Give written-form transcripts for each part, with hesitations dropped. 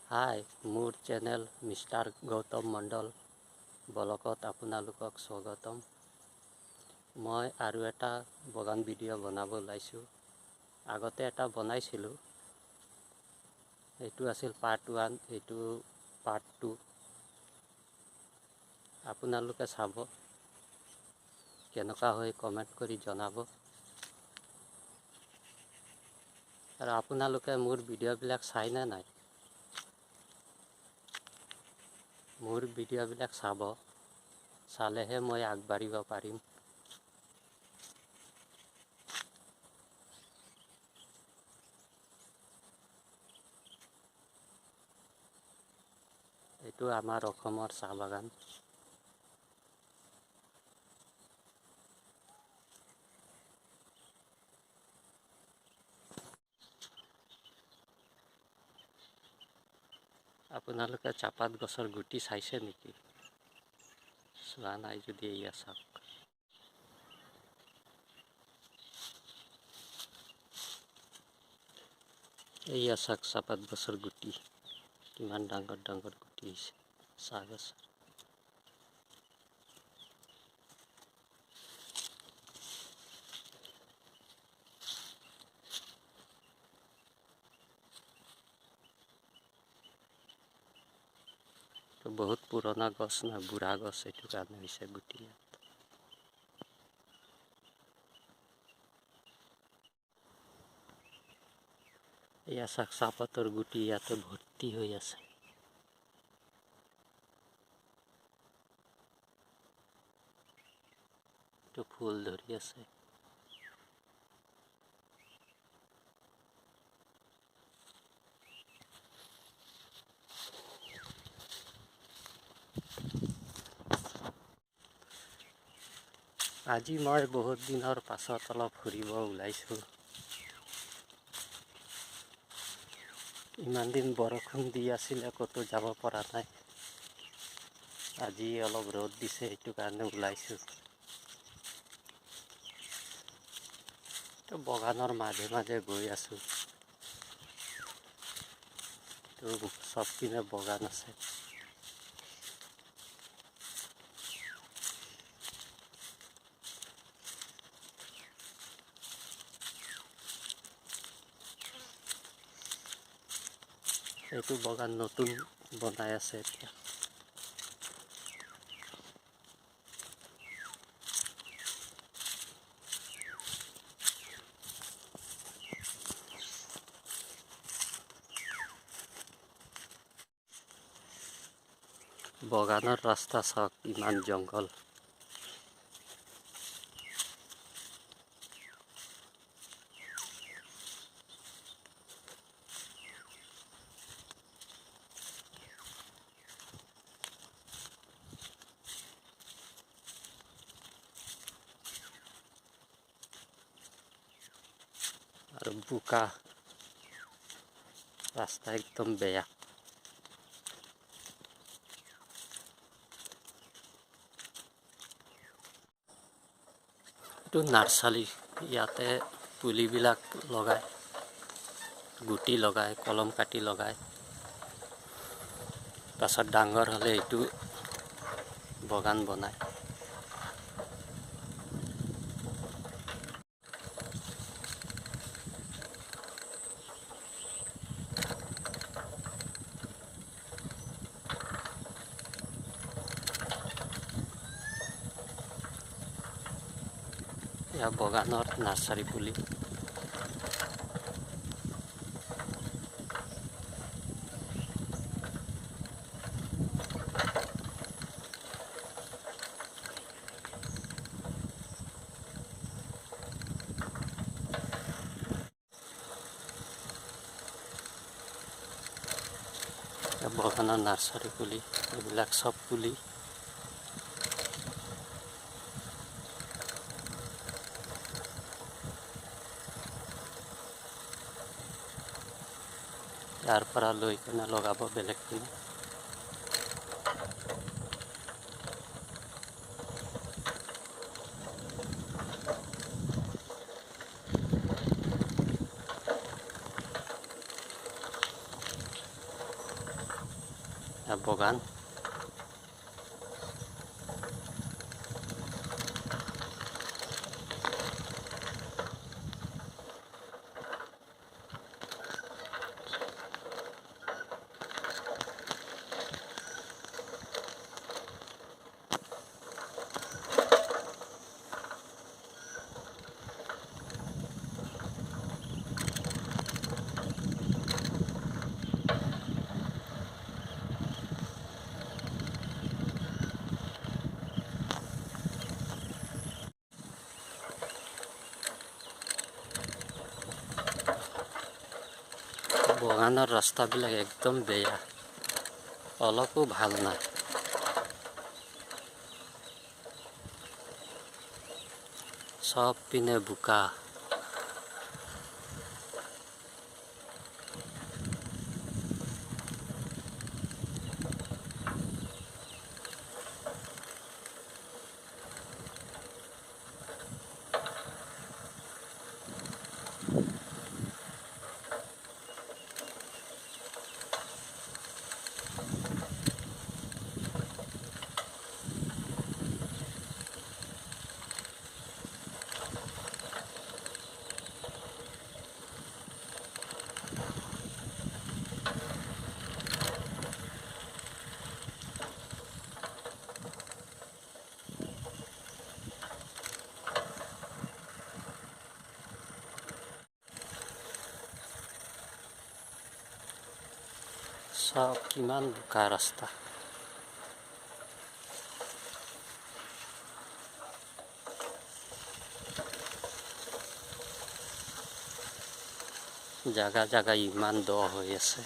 হাই, মোৰ channel mister Gautam মণ্ডল ব্লগত আপোনালোকক স্বাগতম। মই আৰু এটা বাগান ভিডিঅ' বনাব ওলাইছোঁ। আগতে এটা বনাইছিলোঁ, এইটো আছিল পাৰ্ট 1, এইটো পাৰ্ট 2। আপোনালোকে চাব, কেনেকুৱা হয় কমেণ্ট কৰি জনাব। আৰু আপোনালোকে মোৰ ভিডিঅ'বিলাক চাইনে নাই? মোৰ ভিডিঅ'বিলাক চাব, চালেহে মই আগবাঢ়িব পাৰিম। এইটো আমাৰ অসমৰ চাহ বাগান। আপোনালোকে চাহপাত গছৰ গুটি চাইছে নেকি? চোৱা নাই যদি এয়া চাওক। এয়া চাওক চাহপাত গছৰ গুটি, কিমান ডাঙৰ ডাঙৰ গুটি হৈছে চাহ গছৰ। বহুত পুৰণা গছ না, বুঢ়া গছ, এইটো কাৰণে হৈছে গুটি। এয়া চাওক চাহপাতৰ গুটি ইয়াতে ভৰ্তি হৈ আছে। এইটো ফুল ধৰি আছে। আজি মই বহুত দিনৰ পাছত অলপ ফুৰিব ওলাইছোঁ। ইমান দিন বৰষুণ দি আছিলে, ক'তো যাব পৰা নাই। আজি অলপ ৰ'দ দিছে, সেইটো কাৰণে ওলাইছোঁ। বাগানৰ মাজে মাজে গৈ আছোঁ। চব পিনে বাগান আছে। এইটো বাগান নতুন বনাই আছে এতিয়া। বাগানৰ ৰাস্তা চাওক, ইমান জংঘল। আৰু বোকা ৰাস্তা, একদম বেয়া। এইটো নাৰ্চাৰী, ইয়াতে পুলিবিলাক লগায়, গুটি লগায়, কলম কাটি লগায়। পাছত ডাঙৰ হ'লে এইটো বাগান বনায়। এয়া বাগানৰ নাৰ্চাৰী পুলি। বাগানৰ নাৰ্চাৰী পুলি, এইবিলাক চব পুলি। ইয়াৰ পৰা লৈ কিনে লগাব বেলেগ পিনে। বগান বগানৰ ৰাস্তাবিলাক একদম বেয়া অলপো ভাল নাই সব পিনে বোকা সব কিমান বোকা ৰাস্তা জাগা জাগা ইমান দ হৈ আছে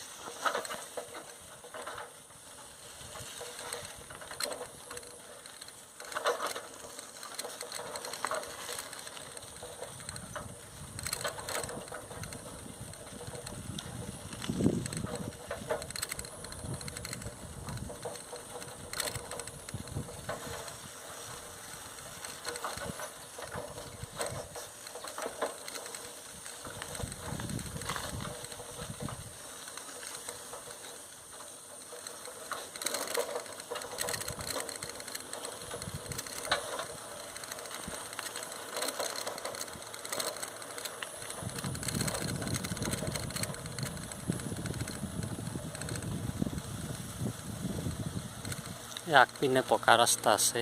আগপিনে পকা ৰাস্তা আছে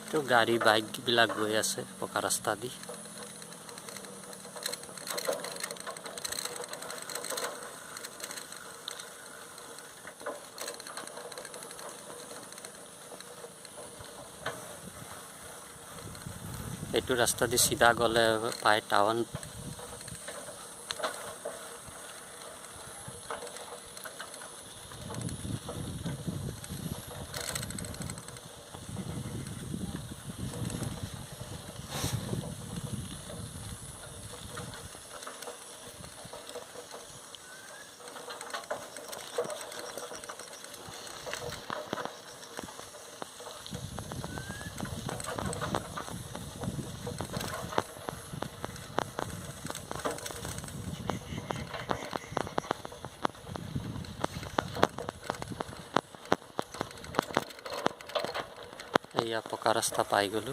তো গাড়ী বাইক বিলাক গৈ আছে পকা ৰাস্তা দি এইটো ৰাস্তা দি সিধা গলে পায় টাউন এয়া পকা ৰাস্তা পাই গলো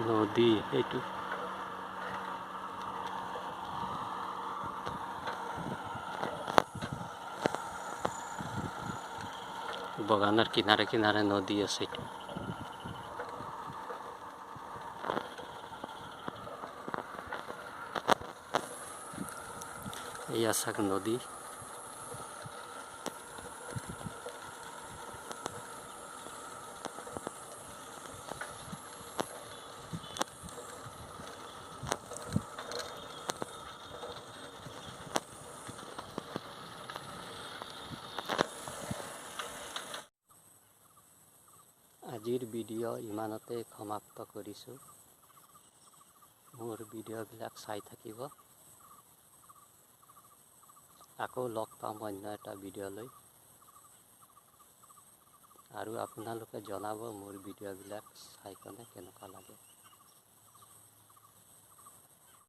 নদী এইটো বগানৰ কিনাৰে কিনাৰে নদী আছে এইটো এয়া চাক নদী আজিৰ ভিডিঅ' ইমানতে সমাপ্ত কৰিছোঁ। মোৰ ভিডিঅ'বিলাক চাই থাকিব। আকৌ লগ পাম অন্য এটা ভিডিঅ' লৈ। আৰু আপোনালোকে জনাব মোৰ ভিডিঅ'বিলাক চাই কেনে কেনেকুৱা লাগে।